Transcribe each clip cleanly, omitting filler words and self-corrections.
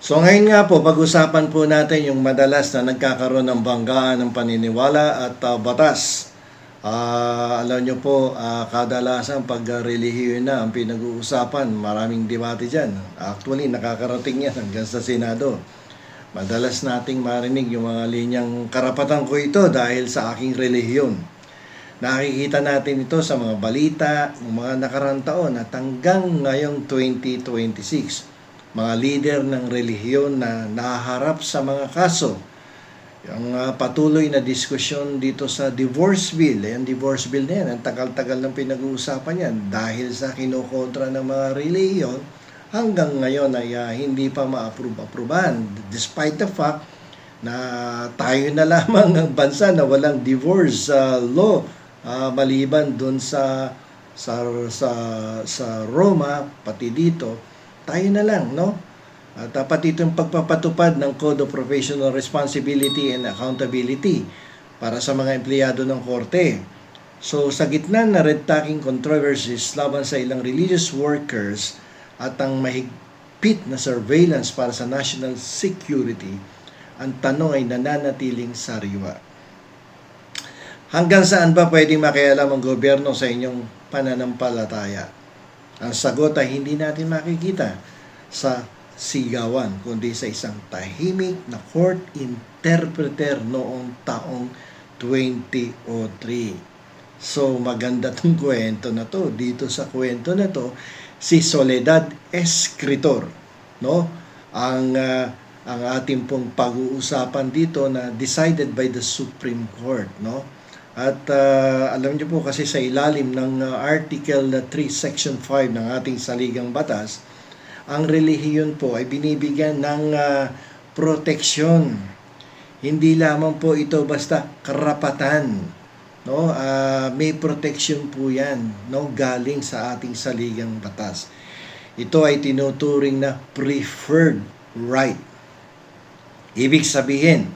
So ngayon nga po, pag-usapan po natin yung madalas na nagkakaroon ng banggaan ng paniniwala at batas. Alam nyo po, kadalasan pag relihiyon na ang pinag-uusapan, maraming debate dyan. Actually, nakakarating yan hanggang sa Senado. Madalas nating marinig yung mga linyang karapatan ko ito dahil sa aking relihiyon. Nakikita natin ito sa mga balita, mga nakarang taon at hanggang ngayong 2026. Mga leader ng relihiyon na nahaharap sa mga kaso. Yung patuloy na diskusyon dito sa divorce bill. Yung divorce bill na yan, ang tagal-tagal ng pinag-uusapan yan dahil sa kinukontra ng mga relihiyon hanggang ngayon ay hindi pa ma-approve-approvean. Despite the fact na tayo na lamang ang bansa na walang divorce law maliban doon sa Roma, pati dito tayo na lang, no? At pati itong pagpapatupad ng Code of Professional Responsibility and Accountability para sa mga empleyado ng korte. So, sa gitna na red-tacking controversies laban sa ilang religious workers at ang mahigpit na surveillance para sa national security, ang tanong ay nananatiling sariwa. Hanggang saan ba pwedeng makialam ang gobyerno sa inyong pananampalataya? Ang sagot ay hindi natin makikita sa sigawan, kundi sa isang tahimik na court interpreter noong taong 2003. So, maganda tong kwento na to. Dito sa kwento na to, si Soledad Escritor, no? Ang ating pong pag-uusapan dito na decided by the Supreme Court, no? At alam niyo po kasi sa ilalim ng Article 3, Section 5 ng ating saligang batas, ang relihiyon po ay binibigyan ng proteksyon. Hindi lamang po ito basta karapatan, no? May proteksyon po 'yan, no, galing sa ating saligang batas. Ito ay tinuturing na preferred right. Ibig sabihin,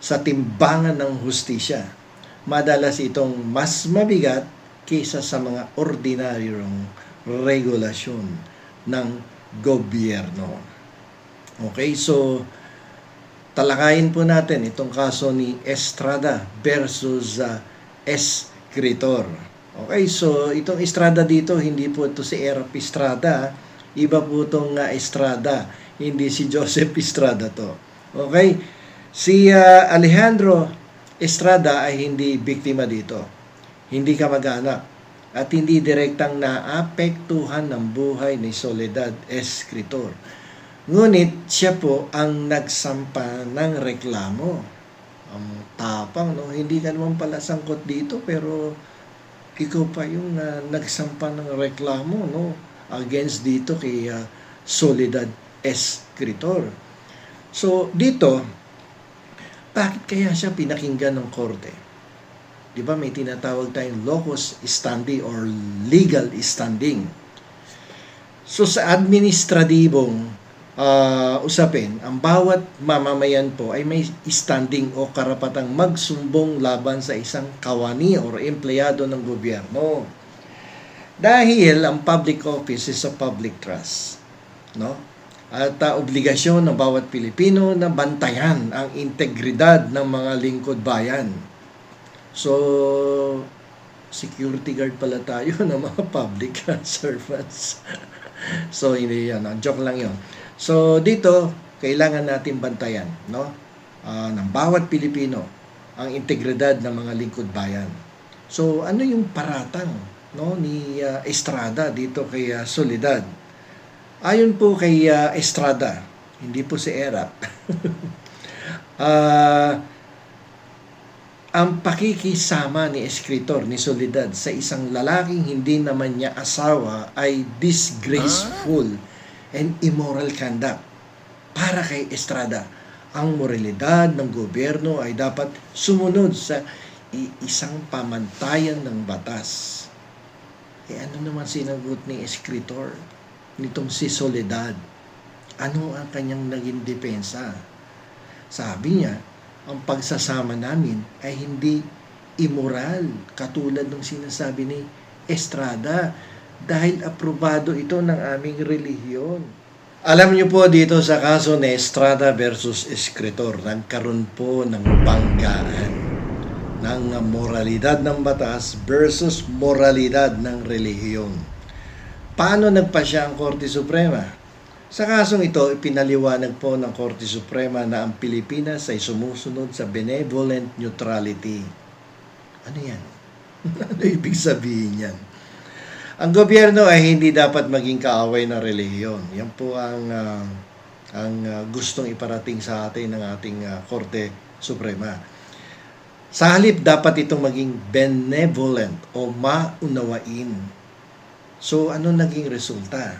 sa timbangan ng hustisya, madalas itong mas mabigat kaysa sa mga ordinaryong regulasyon ng gobyerno. Okay, so talakayin po natin itong kaso ni Estrada versus Escritor. Okay, so itong Estrada dito, hindi po ito si Erap Estrada, iba po itong Estrada, hindi si Joseph Estrada to. Okay, si Alejandro Estrada ay hindi biktima dito. Hindi kamag-anak at hindi direktang naapektuhan ng buhay ni Soledad Escritor. Ngunit siya po ang nagsampa ng reklamo. Ang tapang, no? Hindi ka naman pala sangkot dito pero ikaw pa yung nagsampa ng reklamo, no? Against dito kay Soledad Escritor. So dito, bakit kaya siya pinakinggan ng korte? Di ba may tinatawag tayong locus standi or legal standing. So sa administratibong usapin, ang bawat mamamayan po ay may standing o karapatang magsumbong laban sa isang kawani or empleyado ng gobyerno. Dahil ang public office is a public trust, no? At obligasyon ng bawat Pilipino na bantayan ang integridad ng mga lingkod bayan. So, security guard pala tayo ng mga public servants. So, hindi yan. Joke lang yun. So, dito, kailangan natin bantayan, no? Ng bawat Pilipino ang integridad ng mga lingkod bayan. So, ano yung paratang, no, ni Estrada dito kay Soledad? Ayon po kay Estrada, hindi po si Erap, ang pakikisama ni Escritor, ni Soledad, sa isang lalaking hindi naman niya asawa ay disgraceful and immoral conduct. Para kay Estrada, ang moralidad ng gobyerno ay dapat sumunod sa isang pamantayan ng batas. Ano naman sinagot ni Escritor nitong si Soledad? Ano ang kanyang naging depensa? Sabi niya, ang pagsasama namin ay hindi immoral katulad ng sinasabi ni Estrada dahil aprobado ito ng aming relihiyon. Alam niyo po dito sa kaso ni Estrada versus Escritor, nagkaroon po ng banggaan ng moralidad ng batas versus moralidad ng relihiyon. Paano nagpasya ang Korte Suprema? Sa kasong ito, ipinaliwanag po ng Korte Suprema na ang Pilipinas ay sumusunod sa benevolent neutrality. Ano yan? Ano ibig sabihin yan? Ang gobyerno ay hindi dapat maging kaaway ng relihiyon. Yan po ang gustong iparating sa atin ng ating Korte Suprema. Sa halip, dapat itong maging benevolent o maunawain. So, ano naging resulta?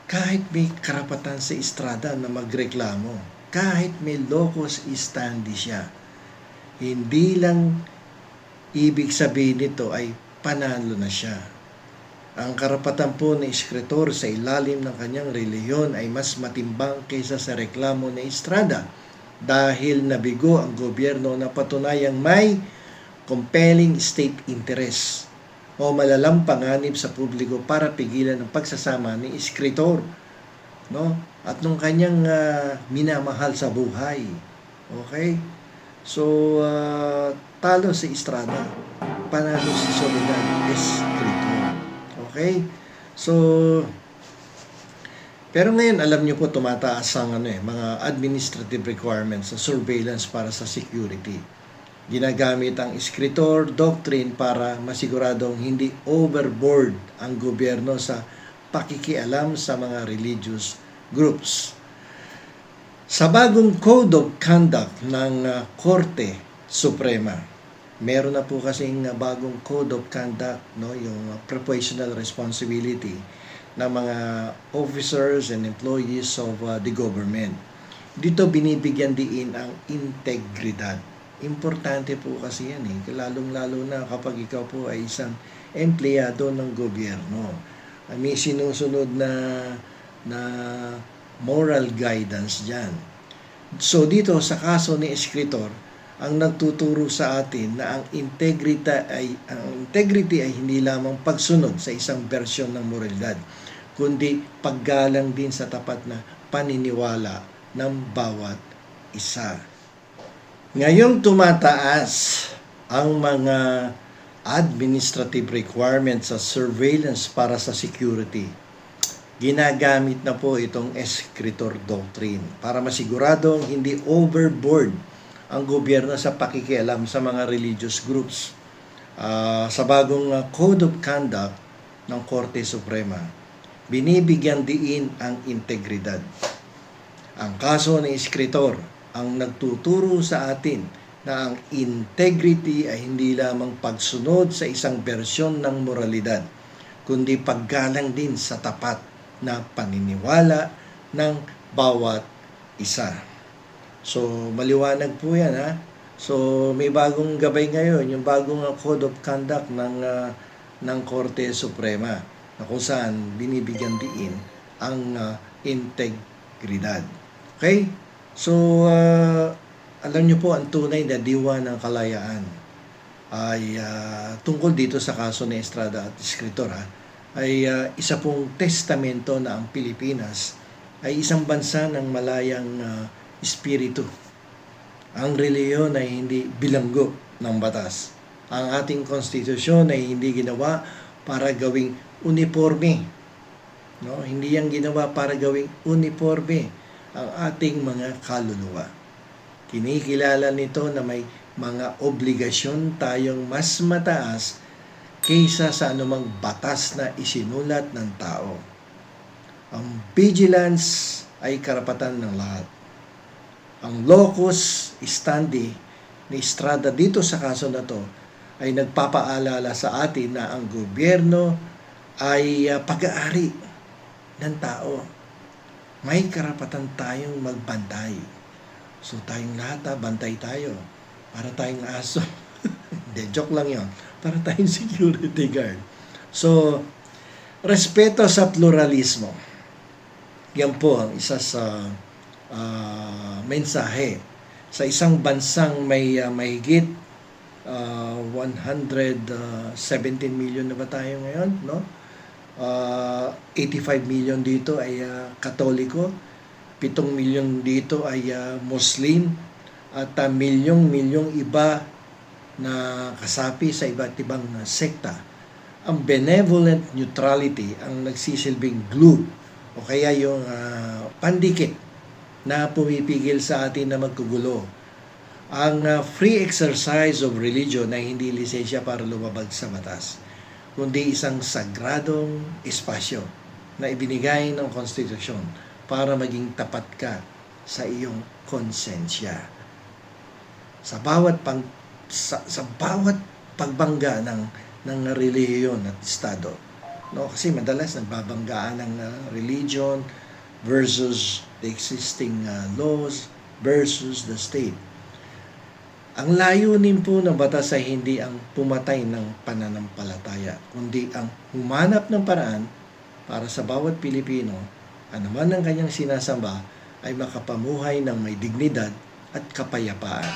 Kahit may karapatan sa Estrada na magreklamo, kahit may locus standi siya, hindi lang ibig sabihin nito ay panalo na siya. Ang karapatan po ng Escritor sa ilalim ng kanyang relihiyon ay mas matimbang kaysa sa reklamo ni Estrada dahil nabigo ang gobyerno na patunayang may compelling state interest o malalang panganib sa publiko para pigilan ang pagsasama ni Escritor, no? At nung kanyang minamahal sa buhay. Okay? So, talo si Estrada, panalo si Soledad Escritor. Okay? So, pero ngayon, alam niyo po, tumataas ang mga administrative requirements sa surveillance para sa security. Ginagamit ang Escritor Doctrine para masiguradong hindi overboard ang gobyerno sa pakikialam sa mga religious groups. Sa bagong Code of Conduct ng Korte Suprema, meron na po kasing bagong Code of Conduct, no, yung professional responsibility ng mga officers and employees of the government. Dito binibigyan diin ang integridad. Importante po kasi yan lalong-lalo na kapag ikaw po ay isang empleyado ng gobyerno. May sinusunod na moral guidance dyan. So dito sa kaso ni Escritor, ang nagtuturo sa atin na ang integrity ay hindi lamang pagsunod sa isang bersyon ng moralidad, kundi paggalang din sa tapat na paniniwala ng bawat isa. Ngayong tumataas ang mga administrative requirements sa surveillance para sa security, ginagamit na po itong Escritor Doctrine para masiguradong hindi overboard ang gobyerno sa pakikialam sa mga religious groups. Sa bagong Code of Conduct ng Korte Suprema, binibigyan diin ang integridad. Ang kaso ng Escritor ang nagtuturo sa atin na ang integrity ay hindi lamang pagsunod sa isang bersyon ng moralidad, kundi paggalang din sa tapat na paniniwala ng bawat isa. So, maliwanag po yan So, may bagong gabay ngayon, yung bagong Code of Conduct ng Korte Suprema na kung saan binibigyan diin ang integridad. Okay? So, alam niyo po, ang tunay na diwa ng kalayaan ay tungkol dito sa kaso ni Estrada at Escritor ay isa pong testamento na ang Pilipinas ay isang bansa ng malayang espiritu. Ang relihiyon ay hindi bilanggo ng batas. Ang ating konstitusyon ay hindi ginawa para gawing uniforme. No? Hindi yan ginawa para gawing uniforme ang ating mga kaluluwa. Kinikilala nito na may mga obligasyon tayong mas mataas kaysa sa anumang batas na isinulat ng tao. Ang vigilance ay karapatan ng lahat. Ang locus standi ni Estrada dito sa kaso na to ay nagpapaalala sa atin na ang gobyerno ay pag-aari ng tao. May karapatan tayong magbantay. So tayong lahat bantay tayo. Para tayong aso. Hindi, joke lang yon. Para tayong security guard. So, respeto sa pluralismo. Yan po ang isa sa mensahe sa isang bansang may mahigit 117 million na ba tayo ngayon, no? 85 million dito ay Katoliko, 7 milyon dito ay Muslim, at milyong-milyong iba na kasapi sa iba't ibang sekta. Ang benevolent neutrality ang nagsisilbing glue o kaya yung pandikit na pumipigil sa atin na magkugulo. Ang free exercise of religion ay hindi lisensya para lumabag sa batas, kundi isang sagradong espasyo na ibinigay ng konstitusyon para maging tapat ka sa iyong konsensya. Sa bawat pagbangga ng relihiyon at estado, no, kasi madalas nagbabanggaan ng religion versus the existing laws versus the state. Ang layunin po ng batas ay hindi ang pumatay ng pananampalataya, kundi ang humanap ng paraan para sa bawat Pilipino, anuman ang kanyang sinasamba, ay makapamuhay ng may dignidad at kapayapaan.